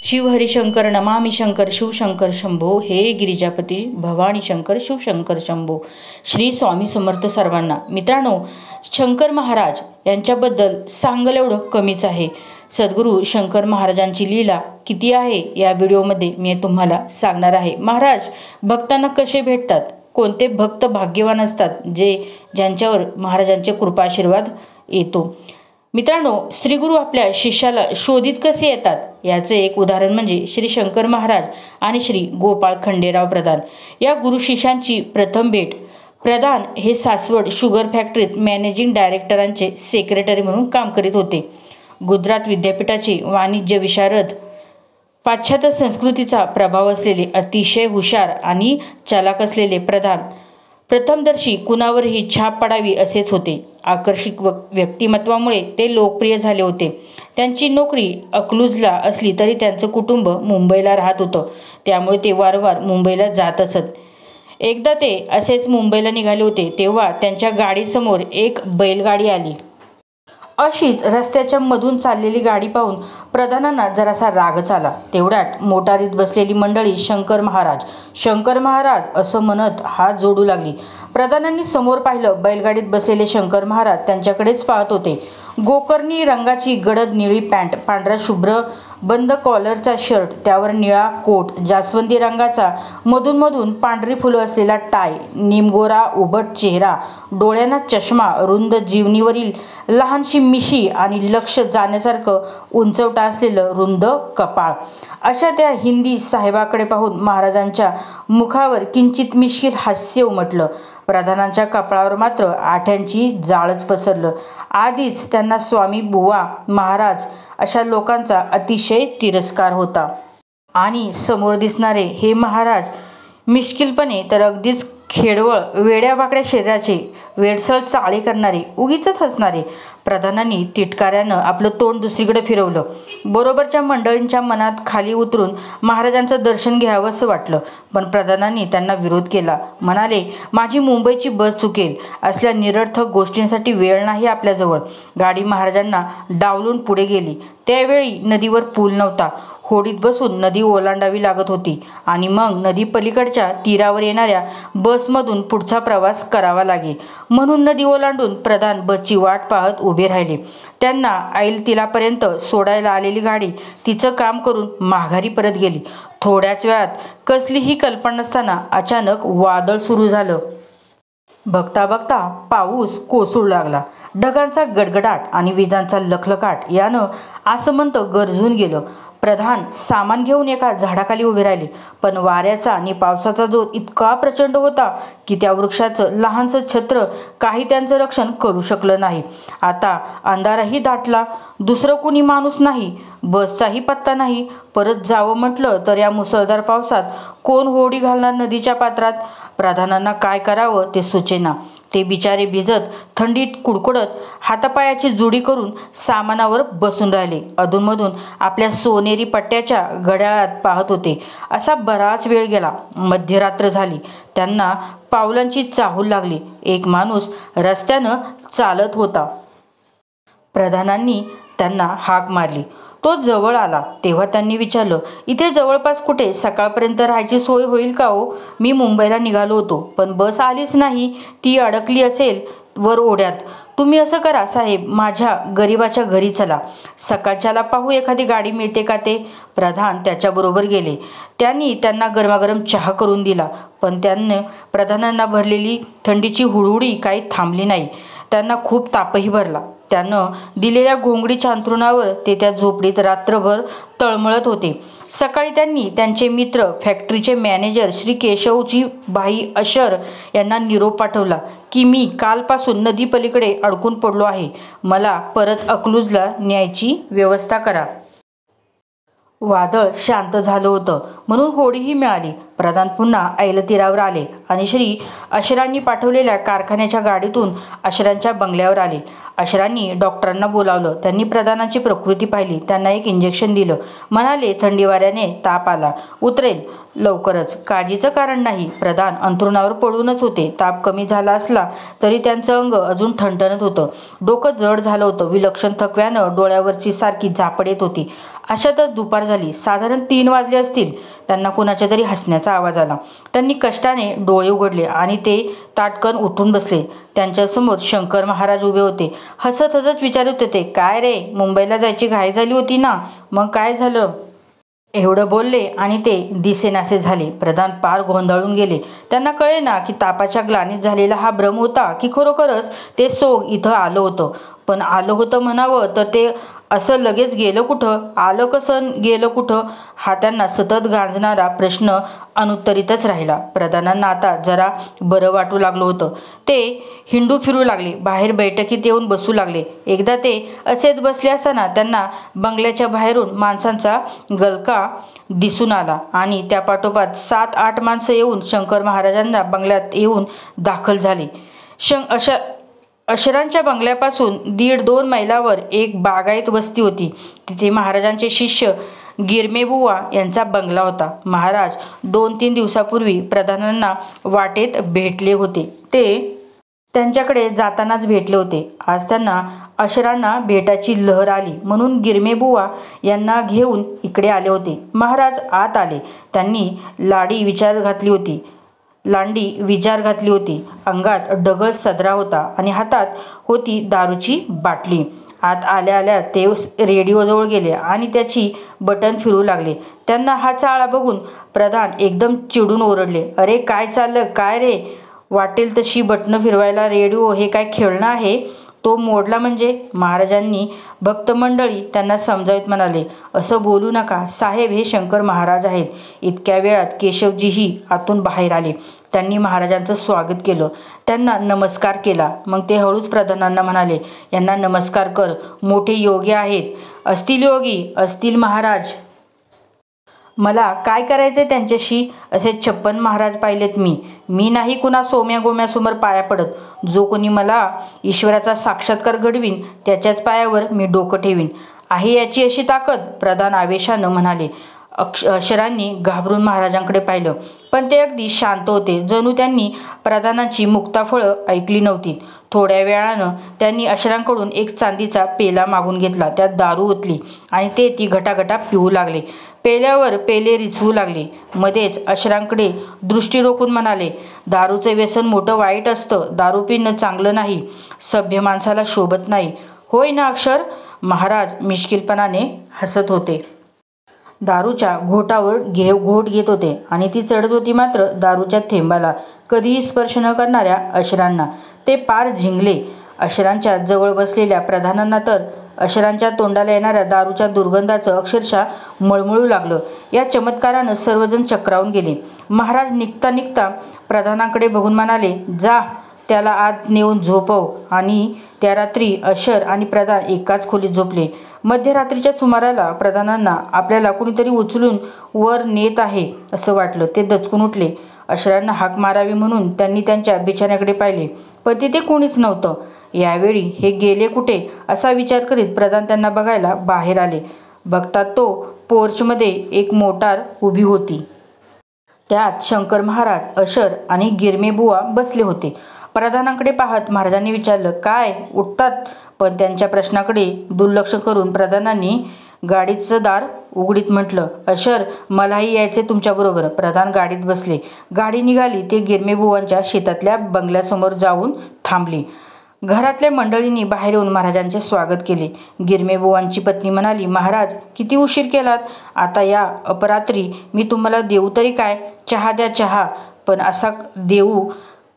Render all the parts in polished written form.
शिवहरिशंकर नमामि शंकर शिवशंकर शंभो, हे गिरिजापती भवानी शंकर शिवशंकर शंभो। श्री स्वामी समर्थ सर्वांना। मित्रांनो, शंकर महाराज यांच्याबद्दल सांगल एवढं कमीच आहे। सद्गुरू शंकर महाराजांची लीला किती आहे या व्हिडिओमध्ये मी तुम्हाला सांगणार आहे। महाराज भक्तांना कसे भेटतात, कोणते भक्त भाग्यवान असतात ज्यांच्यावर महाराजांचे कृपा आशीर्वाद येतो। मित्रांनो, श्रीगुरु आपल्या शिष्याला शोधित कसे येतात याचे एक उदाहरण म्हणजे श्री शंकर महाराज आणि श्री गोपाळ खंडेराव प्रधान या गुरु शिष्यांची प्रथम भेट। प्रधान हे सासवड शुगर फॅक्टरीत मॅनेजिंग डायरेक्टरांचे सेक्रेटरी म्हणून काम करीत होते। गुजरात विद्यापीठाचे वाणिज्य विशारद, पाश्चात्य संस्कृतीचा प्रभाव असलेले अतिशय हुशार आणि चालाक असलेले प्रधान प्रथमदर्शी कुणावरही छाप पडावी असेच होते। आकर्षक व्यक्तिमत्वामुळे ते लोकप्रिय झाले होते। त्यांची नोकरी अकलूजला असली तरी त्यांचं कुटुंब मुंबईला राहत होतं, त्यामुळे ते वारंवार मुंबईला जात असत। एकदा ते असेच मुंबईला निघाले होते तेव्हा त्यांच्या गाडीसमोर एक बैलगाडी आली। अशीच रस्त्याच्या मधून चाललेली गाडी पाहून प्रधानांना जरासा रागच आला। तेवढ्यात मोटारीत बसलेली मंडळी शंकर महाराज असं म्हणत हात जोडू लागली। प्रधानांनी समोर पाहिलं, बैलगाडीत बसलेले शंकर महाराज त्यांच्याकडेच पाहत होते। गोकर्णी रंगाची गडद निळी पॅन्ट, पांढरा शुभ्र बंद कॉलरचा शर्ट, त्यावर निळा कोट, जास्वंदी रंगाचा मधून मधून पांढरी फुलं असलेला टाय, निमगोरा उभट चेहरा, डोळ्यांना चष्मा, रुंद जीवनीवरील लहानशी मिशी आणि लक्ष जाण्यासारखं उंचवटा असलेलं रुंद कपाळ, अशा त्या हिंदी साहेबाकडे पाहून महाराजांच्या मुखावर किंचित मिश्किल हास्य उमटलं। प्रधानांच्या कपाळावर मात्र आठ्यांची जाळच पसरलं। आधीच त्यांना स्वामी बुवा महाराज अशा लोकांचा अतिशय तिरस्कार होता आणि समोर दिसणारे हे महाराज मिश्किलपणे तर अगदीच खेडवळ, वेड्यावाकड्या शरीराचे, वेडसळ चाळे करणारे, उगीचच हसणारे। प्रधानांनी तिटकाऱ्यानं आपलं तोंड दुसरीकडे फिरवलं। बरोबरच्या मंडळींच्या मनात खाली उतरून महाराजांचं दर्शन घ्यावंसं वाटलं, पण प्रधानांनी त्यांना विरोध केला। म्हणाले, माझी मुंबईची बस चुकेल, असल्या निरर्थक गोष्टींसाठी वेळ नाही आपल्याजवळ। गाडी महाराजांना डावलून पुढे गेली। त्यावेळी नदीवर पूल नव्हता। होडीत बसून नदी ओलांडावी लागत होती आणि मग नदी पलीकडच्या तीरावर येणाऱ्या बसमधून पुढचा प्रवास करावा लागे। म्हणून नदी ओलांडून प्रधान बसची वाट पाहत उभे राहिले। त्यांना ऐल तिलापर्यंत सोडायला आलेली गाडी तिचं काम करून माघारी परत गेली। थोड्याच वेळात कसलीही कल्पना नसताना अचानक वादळ सुरू झालं। बघता बघता पाऊस कोसळू लागला। ढगांचा गडगडाट आणि विजांचा लखलखाट यानं आसमंत गरजून गेलं। प्रधान सामान घेऊन एका झाडाखाली उभे राहिले, पण वाऱ्याचा आणि पावसाचा जोर इतका प्रचंड होता की त्या वृक्षाचं लहानसं छत्र काही त्यांचं रक्षण करू शकलं नाही। आता अंधारही दाटला, दुसरं कुणी माणूस नाही, बसचाही पत्ता नाही। परत जावं म्हटलं तर या मुसळधार पावसात कोण होडी घालणार नदीच्या पात्रात? प्रधानांना काय करावं ते सुचेना। ते बिचारे भिजत, थंडीत कुडकुडत, हातापायाची जुडी करून सामानावर बसून राहिले। अधूनमधून आपल्या सोनेरी पट्ट्याच्या घड्याळात पाहत होते। असा बराच वेळ गेला। मध्यरात्र झाली। त्यांना पावलांची चाहूल लागली। एक माणूस रस्त्यानं चालत होता। प्रधानांनी त्यांना हाक मारली। तो जवळ आला तेव्हा त्यांनी विचारलं, इथे जवळपास कुठे सकाळपर्यंत राहायची सोय होईल का हो? मी मुंबईला निघालो होतो, पण बस आलीच नाही, ती अडकली असेल वर ओढ्यात। तुम्ही असं करा साहेब, माझ्या गरीबाच्या घरी चला, सकाळच्याला पाहू एखादी गाडी मिळते का ते। प्रधान त्याच्याबरोबर गेले। त्यांनी त्यांना गरमागरम चहा करून दिला, पण त्यानं प्रधानांना भरलेली थंडीची हुडहुडी काही थांबली नाही। त्यांना खूप तापही भरला। त्यानं दिलेल्या घोंगडीच्या अंथरुणावर ते त्या झोपडीत रात्रभर तळमळत होते। सकाळी त्यांनी त्यांचे मित्र फॅक्टरीचे मॅनेजर श्री केशवजी भाई अशर यांना निरोप पाठवला की मी कालपासून नदी पलीकडे अडकून पडलो आहे, मला परत अकलूजला न्यायची व्यवस्था करा। वादळ शांत झालं होतं म्हणून होडीही मिळाली। प्रधान पुन्हा ऐलतीरावर आले आणि श्री अशरांनी पाठवलेल्या कारखान्याच्या गाडीतून अशरांच्या बंगल्यावर आले। अशरांनी डॉक्टरांना बोलावलं। त्यांनी प्रधानांची प्रकृती पाहिली, त्यांना एक इंजेक्शन दिलं। म्हणाले, थंडी वाऱ्याने ताप आला, उतरेल, लवकरच. काळजीचं कारण नाही. प्रधान अंथरुणावर पडूनच होते. ताप कमी झाला असला तरी त्यांचं अंग अजून ठणठणत होतं. डोकं जड झालं होतं. विलक्षण थकव्यानं डोळ्यावरची सारखी झापड येत होती. अशातच दुपार झाली. साधारण 3 वाजले असतील. त्यांना कुणाच्या तरी हसण्याचा आवाज आला. त्यांनी कष्टाने डोळे उघडले आणि ते ताटकन उठून बसले. त्यांच्यासमोर शंकर महाराज उभे होते. हसत हसत विचारत होते, काय रे, मुंबईला जायची घाई झाली होती ना? मग काय झालं? एवढं बोलले आणि ते दिसेनासे झाले. प्रधान पार गोंधळून गेले. त्यांना कळेना की तापाच्या ग्लानीत झालेला हा भ्रम होता की खरोखरच ते सोंग इथं आलं होतं. पण आलं होतं म्हणावं तर ते असं लगेच गेलं कुठं? आलं कसं, गेलं कुठं? हा त्यांना सतत गांजणारा प्रश्न अनुत्तरितच राहिला. प्रधानांना आता जरा बरं वाटू लागलं होतं. ते हिंडू फिरू लागले. बाहेर बैठकीत येऊन बसू लागले. एकदा ते असेच बसले असताना त्यांना बंगल्याच्या बाहेरून माणसांचा गलका दिसून आला आणि त्या पाठोपाठ 7-8 माणसं येऊन शंकर महाराजांच्या बंगल्यात येऊन दाखल झाले. अशरांच्या बंगल्यापासून 1.5-2 मैलावर एक बागायत वस्ती होती. तिथे महाराजांचे शिष्य गिरमेबुवा यांचा बंगला होता. महाराज 2-3 दिवसापूर्वी प्रधानांना वाटेत भेटले होते. ते त्यांच्याकडे जातानाच भेटले होते. आज त्यांना अशरांना भेटायची लहर आली म्हणून गिरमेबुवा यांना घेऊन इकडे आले होते. महाराज आत आले. त्यांनी लांडी विचार घातली होती. अंगात ढगळ सदरा होता आणि हातात होती दारूची बाटली. आत आल्या आल्या ते रेडिओजवळ गेले आणि त्याची बटन फिरू लागले. त्यांना हा चाळा बघून प्रधान एकदम चिडून ओरडले, अरे काय चाललं काय रे? वाटेल तशी बटणं फिरवायला रेडिओ हे काय खेळणं आहे? तो मोडला म्हणजे? महाराजांनी भक्तमंडळी त्यांना समजावत म्हणाले, असं बोलू नका साहेब, हे शंकर महाराज आहेत. इतक्या वेळात केशवजीही आतून बाहेर आले. त्यांनी महाराजांचं स्वागत केलं. त्यांना नमस्कार केला. मग ते हळूच प्रधानांना म्हणाले, यांना नमस्कार कर. मोठे योगी आहेत. असतील योगी, असतील महाराज. मला काय करायचंय त्यांच्याशी? असे 56 महाराज पाहिलेत मी नाही कुणा सोम्या गोम्यासमोर पाया पडत. जो कोणी मला ईश्वराचा साक्षात्कार घडवीन त्याच्याच पायावर मी डोकं ठेवीन. आहे याची अशी ताकद? प्रधान आवेशानं म्हणाले. अक्षरांनी घाबरून महाराजांकडे पाहिलं, पण ते अगदी शांत होते, जणू त्यांनी प्रधानांची मुक्ताफळं ऐकली नव्हती. थोड्या वेळानं त्यांनी अक्षरांकडून एक चांदीचा पेला मागून घेतला. त्यात दारू ओतली आणि ते ती घटाघटा पिऊ लागले. पेल्यावर पेले रिचवू लागले. मध्येच अक्षरांकडे दृष्टी रोखून म्हणाले, दारूचं व्यसन मोठं वाईट असतं. दारू पिणं चांगलं नाही. सभ्य माणसाला शोभत नाही. होय ना अक्षर? महाराज मिश्किलपणाने हसत होते. दारूच्या घोटावर घोट घेत होते आणि ती चढत होती मात्र दारूच्या थेंबाला कधीही स्पर्श न करणाऱ्या अक्षरांना. ते पार झिंगले. अक्षरांच्या जवळ बसलेल्या प्रधानांना तर अक्षरांच्या तोंडाला येणाऱ्या दारूच्या दुर्गंधाचं अक्षरशः मळमळू लागलं. या चमत्कारानं सर्वजण चक्रावून गेले. महाराज निघता निघता प्रधानांकडे बघून म्हणाले, जा त्याला आत नेऊन झोपव. आणि त्या रात्री अक्षर आणि प्रधान एकाच खोलीत झोपले. मध्यरात्रीच्या सुमाराला प्रधानांना आपल्याला कुणीतरी उचलून वर नेत आहे असं वाटलं. ते दचकून उठले. अक्षरांना हाक मारावी म्हणून त्यांनी त्यांच्या बिछाण्याकडे पाहिले, पण तिथे कोणीच नव्हतं. यावेळी हे गेले कुठे असा विचार करीत प्रधान त्यांना बघायला बाहेर आले. बघतात तो पोर्चमध्ये एक मोटार उभी होती. त्यात शंकर महाराज, अक्षर आणि गिरमेबुवा बसले होते. प्रधानांकडे पाहत महाराजांनी विचारलं, काय उठतात? पण त्यांच्या प्रश्नाकडे दुर्लक्ष करून प्रधानांनी गाडीचं दार उघडीत म्हटलं, अक्षर मलाही यायचे तुमच्याबरोबर. प्रधान गाडीत बसले. गाडी निघाली. ते गिरमेबुवांच्या शेतातल्या बंगल्यासमोर जाऊन थांबली. घरातल्या मंडळींनी बाहेर येऊन महाराजांचे स्वागत केले. गिरमेबुवांची पत्नी म्हणाली, महाराज किती उशीर केलात? आता या अपरात्री मी तुम्हाला देऊ तरी काय? चहा द्या चहा.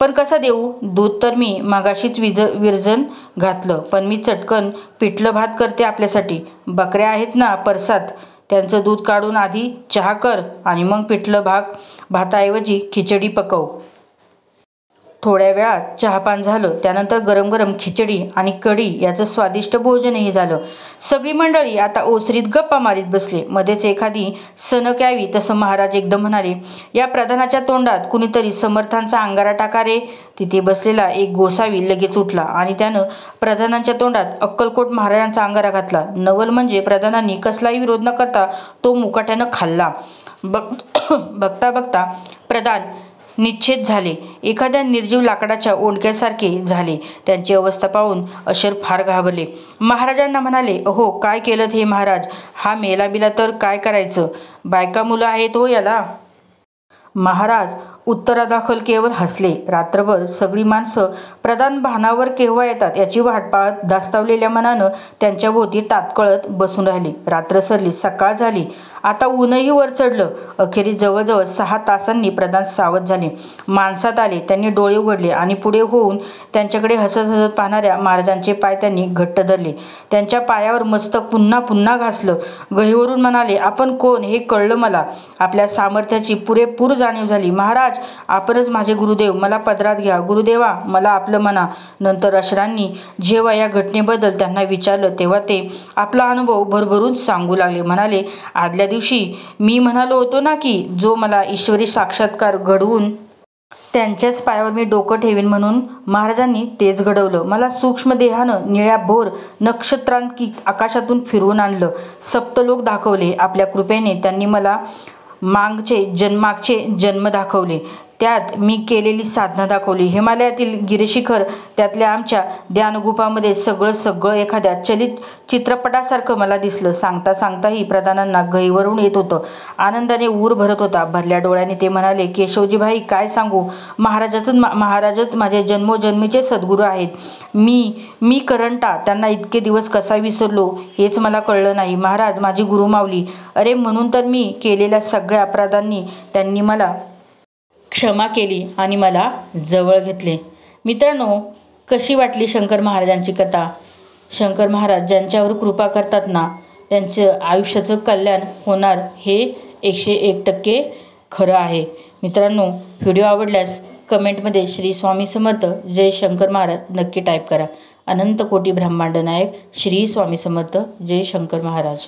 पण कसा देऊ? दूध तर मी मगाशीच विरजण घातलं. पण मी चटकन पिठलं भात करते आपल्यासाठी. बकऱ्या आहेत ना परसात, त्यांचं दूध काढून आधी चहा कर आणि मग पिठलं भाताऐवजी खिचडी पकव. थोड्या वेळात चहापान झालं. त्यानंतर गरम गरम खिचडी आणि कढी याचं स्वादिष्ट भोजनही झालं. सगळी मंडळी आता ओसरीत गप्पा मारीत बसले. मध्येच एखादी सनक यावी तसं महाराज एकदम म्हणाले, या प्रधानाच्या तोंडात कुणीतरी समर्थांचा अंगारा टाका रे. तिथे बसलेला एक गोसावी लगेच उठला आणि त्यानं प्रधानांच्या तोंडात अक्कलकोट महाराजांचा अंगारा घातला. नवल म्हणजे प्रधानांनी कसलाही विरोध न करता तो मुकाट्यानं खाल्ला. बघता बघता प्रधान निश्चेत झाले. एखाद्या निर्जीव लाकडाच्या ओंडक्यासारखे झाले. त्यांची अवस्था पाहून अशर फार घाबरले. महाराजांना म्हणाले, अहो काय केलं हे महाराज? हा मेला बिला तर काय करायचं? बायका मुलं आहेत हो याला. महाराज उत्तरादाखल केवळ हसले. रात्रभर सगळी माणसं प्रधान भानावर केव्हा येतात याची वाट पाहत धास्तावलेल्या मनानं त्यांच्या भोवती टाटकळत बसून राहिली. रात्र सरली, सकाळ झाली. आता ऊनही वर चढलं. अखेरीस जवळजवळ 6 तासांनी प्रधान सावध झाले. माणसात आले. त्यांनी डोळे उघडले आणि पुढे होऊन त्यांच्याकडे हसत हसत पाहणाऱ्या महाराजांचे पाय त्यांनी घट्ट धरले. त्यांच्या पायावर मस्तक पुन्हा पुन्हा घासलं. गहिवरून म्हणाले, आपण कोण हे कळलं मला. आपल्या सामर्थ्याची पुरेपूर जाणीव झाली. महाराज आपणच माझे गुरुदेव, मला पदरात घ्या. गुरुदेवा मला आपलं म्हणा. नंतर अशरांनी जेव्हा या घटनेबद्दल त्यांना विचारलं तेव्हा ते आपला अनुभव भरभरून सांगू लागले. म्हणाले, आदल्या दिवशी मी म्हणालो होतो ना की जो मला ईश्वरी साक्षात्कार घडवून त्यांच्याच पायावर मी डोकं ठेवीन म्हणून महाराजांनी तेच घडवलं. मला सूक्ष्म देहानं निळ्याभोर नक्षत्रांकित आकाशातून फिरवून आणलं. सप्तलोक दाखवले. आपल्या कृपेने त्यांनी मला मागचे जन्म दाखवले. त्यात मी केलेली साधना दाखवली. हिमालयातील गिरिशिखर, त्यातल्या आमच्या ध्यानगुफामध्ये सगळं एखाद्या चलित चित्रपटासारखं मला दिसलं. सांगता सांगताही प्रधानांना गहिवरून येत होतं. आनंदाने ऊर भरत होता. भरल्या डोळ्याने ते म्हणाले, केशवजी भाई काय सांगू, महाराजच माझे जन्मोजन्मीचे सद्गुरू आहेत. मी करंटा त्यांना इतके दिवस कसा विसरलो हेच मला कळलं नाही. महाराज माझी गुरुमावली. अरे म्हणून तर मी केलेल्या सगळ्या अपराधांनी त्यांनी मला क्षमा केली आणि मला जवळ घेतले. मित्रांनो, कशी वाटली शंकर महाराजांची कथा? शंकर महाराज ज्यांच्यावर कृपा करतात ना त्यांचं आयुष्याचं कल्याण होणार हे 101% खरं आहे. मित्रांनो, व्हिडिओ आवडल्यास कमेंटमध्ये श्री स्वामी समर्थ जय शंकर महाराज नक्की टाईप करा. अनंत कोटी ब्रह्मांड नायक श्री स्वामी समर्थ जय शंकर महाराज.